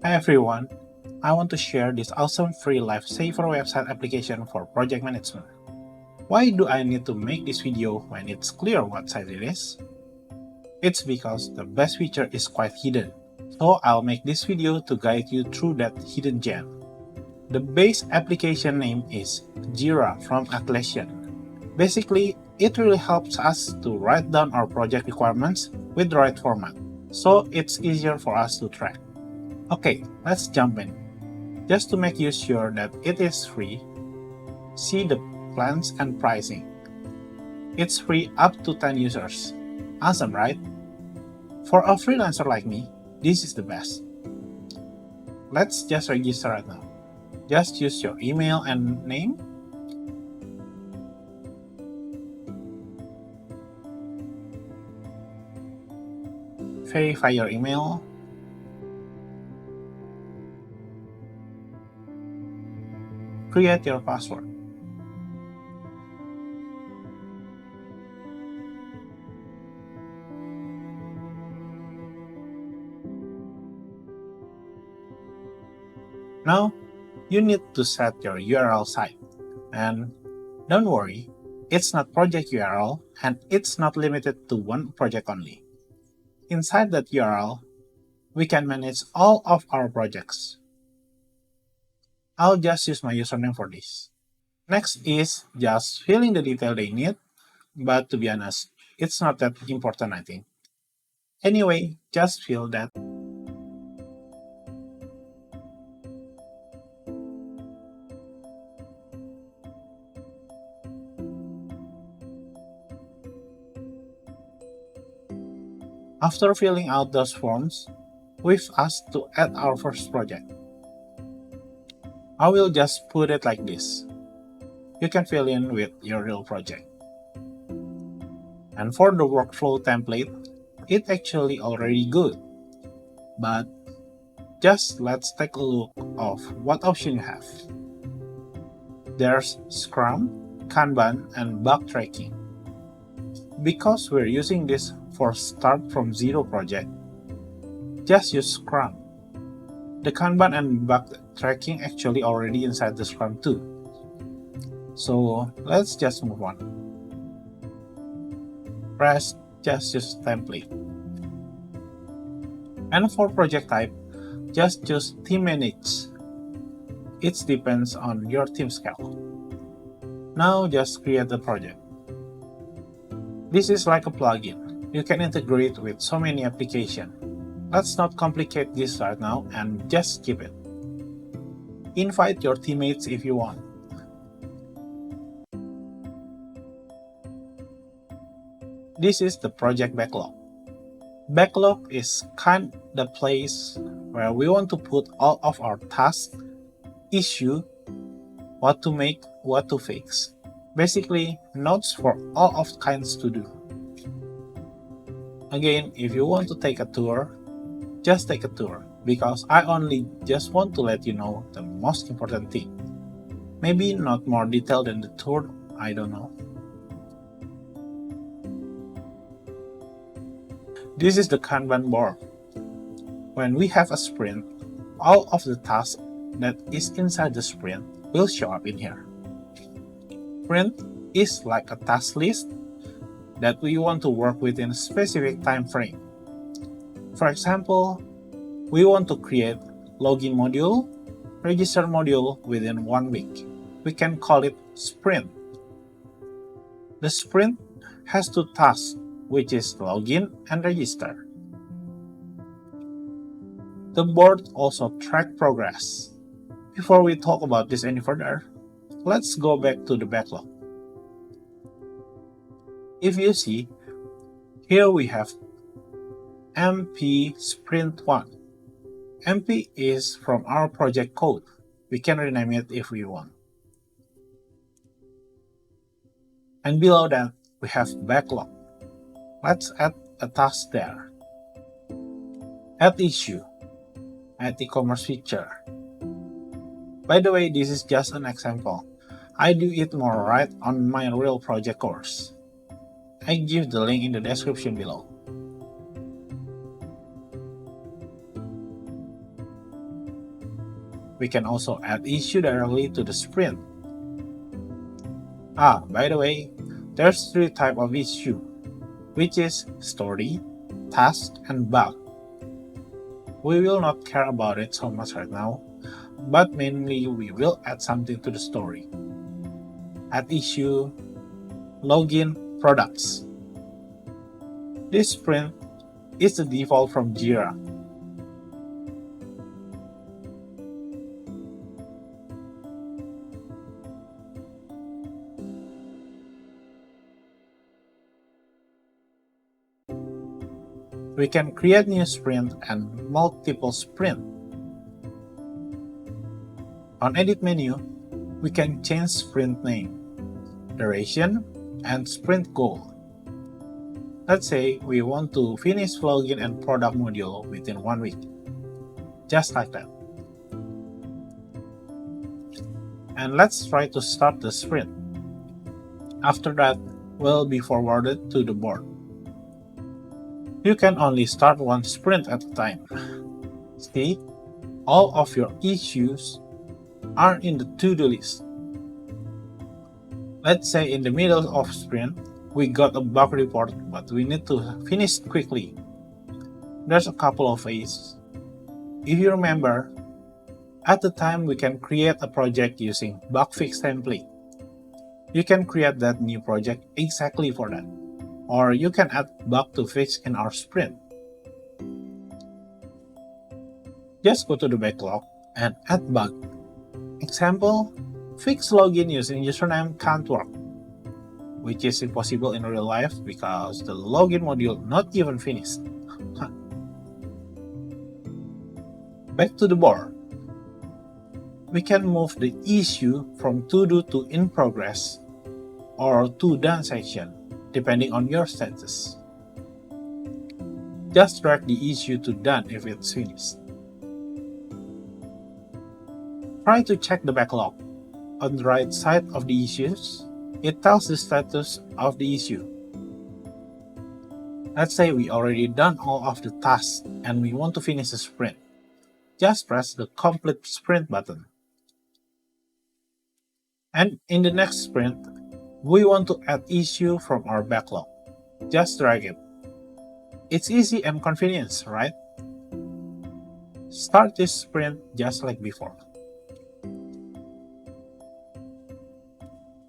Hi everyone, I want to share this awesome free lifesaver website application for project management. Why do I need to make this video when it's clear what site it is? It's because the best feature is quite hidden, so I'll make this video to guide you through that hidden gem. The base application name is Jira from Atlassian. Basically, it really helps us to write down our project requirements with the right format, so it's easier for us to track. Okay, let's jump in. Just to make you sure that it is free, see the plans and pricing. It's free up to 10 users. Awesome, right? For a freelancer like me, this is the best. Let's just register right now. Just use your email and name. Verify your email. Create your password. Now, you need to set your URL site. And don't worry, it's not project URL and it's not limited to one project only. Inside that URL, we can manage all of our projects. I'll just use my username for this. Next is just filling the detail they need, but to be honest, it's not that important I think. Anyway, just fill that. After filling out those forms, we've asked to add our first project. I will just put it like this. You can fill in with your real project. And for the workflow template, it's actually already good. But just let's take a look of what option you have. There's Scrum, Kanban, and bug tracking. Because we're using this for start from zero project, just use Scrum. The Kanban and bug tracking actually already inside the Scrum too. So let's just move on. Rest, just use template. And for project type, just choose team manage. It depends on your team scale. Now just create the project. This is like a plugin. You can integrate with so many applications. Let's not complicate this right now and just skip it. Invite your teammates if you want. This is the project backlog. Backlog is kind of the place where we want to put all of our tasks, issue, what to make, what to fix. Basically, notes for all of kinds to do. Again, if you want to take a tour, just take a tour, because I only just want to let you know the most important thing. Maybe not more detailed than the tour, I don't know. This is the Kanban board. When we have a sprint, all of the tasks that is inside the sprint will show up in here. Sprint is like a task list that we want to work within a specific time frame. For example, we want to create login module, register module within 1 week. We can call it sprint. The sprint has 2 tasks, which is login and register. The board also tracks progress. Before we talk about this any further, let's go back to the backlog. If you see, here we have MP Sprint 1. MP is from our project code. We can rename it if we want. And below that, we have backlog. Let's add a task there. Add issue. Add e-commerce feature. By the way, this is just an example. I do it more right on my real project course. I give the link in the description below. We can also add issue directly to the sprint. By the way, there's three types of issue, which is story, task, and bug. We will not care about it so much right now, but mainly we will add something to the story. Add issue, login, products. This sprint is the default from Jira. We can create new sprint and multiple sprint. On edit menu, we can change sprint name, duration, and sprint goal. Let's say we want to finish login and product module within 1 week. Just like that. And let's try to start the sprint. After that, will be forwarded to the board. You can only start one sprint at a time. See, all of your issues are in the to-do list. Let's say in the middle of sprint, we got a bug report, but we need to finish quickly. There's a couple of ways. If you remember, at the time we can create a project using bug fix template. You can create that new project exactly for that. Or you can add bug to fix in our sprint. Just go to the backlog and add bug. Example, fix login using username can't work, which is impossible in real life because the login module not even finished. Back to the board. We can move the issue from to do to in progress or to done section, depending on your status. Just drag the issue to done if it's finished. Try to check the backlog. On the right side of the issues, it tells the status of the issue. Let's say we already done all of the tasks and we want to finish the sprint. Just press the complete sprint button. And in the next sprint, we want to add issue from our backlog. Just drag it. It's easy and convenient, right? Start this sprint just like before.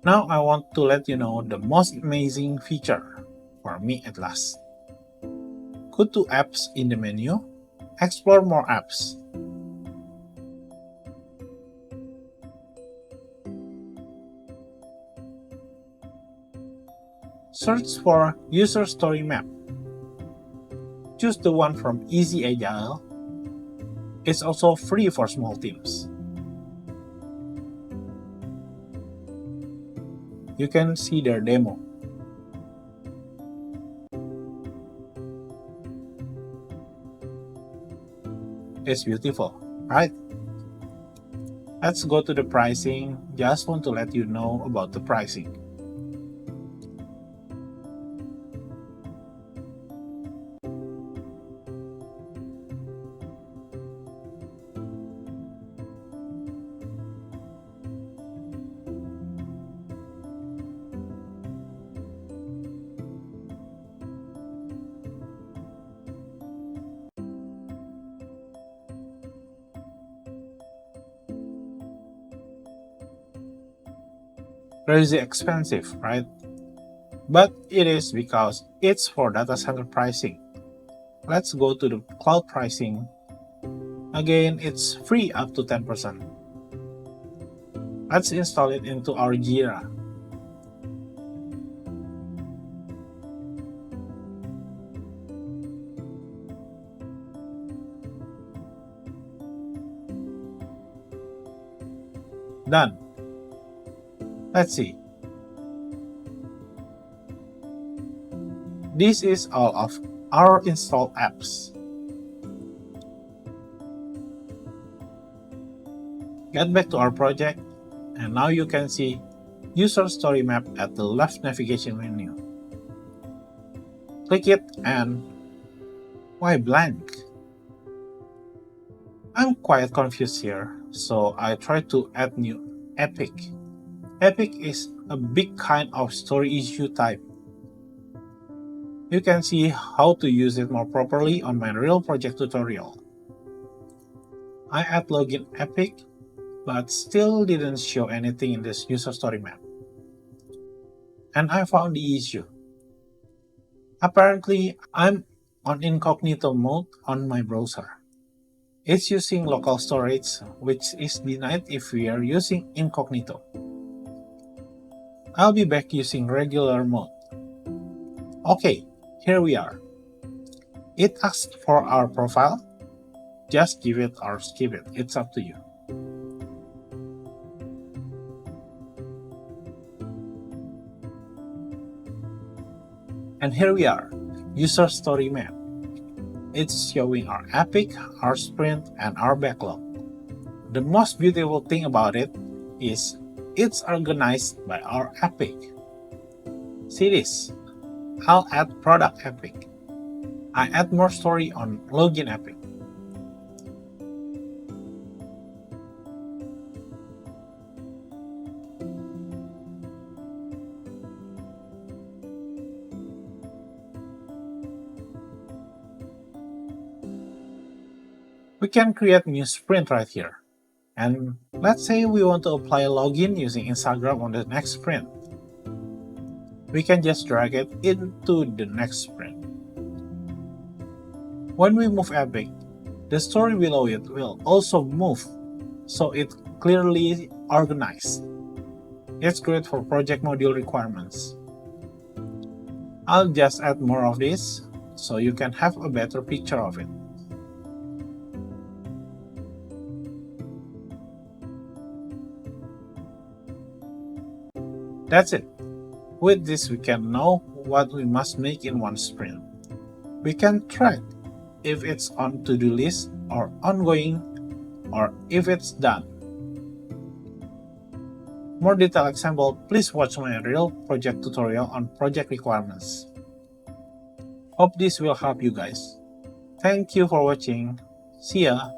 Now I want to let you know the most amazing feature, for me at last. Go to apps in the menu, explore more apps. Search for user story map. Choose the one from Easy Agile. It's also free for small teams. You can see their demo. It's beautiful, right? Let's go to the pricing. Just want to let you know about the pricing. Crazy expensive, right? But it is because it's for data center pricing. Let's go to the cloud pricing. Again, it's free up to 10%. Let's install it into our Jira. Done. Let's see. This is all of our installed apps. Get back to our project, and now you can see user story map at the left navigation menu. Click it and why blank? I'm quite confused here, So I try to add new epic. Epic is a big kind of story issue type. You can see how to use it more properly on my real project tutorial. I add login epic, but still didn't show anything in this user story map. And I found the issue. Apparently, I'm on incognito mode on my browser. It's using local storage, which is denied if we are using incognito. I'll be back using regular mode. Okay, here we are. It asks for our profile. Just give it or skip it, it's up to you. And here we are, user story map. It's showing our epic, our sprint, and our backlog. The most beautiful thing about it is it's organized by our epic. See this? I'll add product epic. I add more story on login epic. We can create new sprint right here. And let's say we want to apply a login using Instagram on the next sprint. We can just drag it into the next sprint. When we move epic, the story below it will also move, so it's clearly organized. It's great for project module requirements. I'll just add more of this so you can have a better picture of it. That's it. With this, we can know what we must make in one sprint. We can track if it's on to-do list or ongoing, or if it's done. More detailed example, please watch my real project tutorial on project requirements. Hope this will help you guys. Thank you for watching. See ya!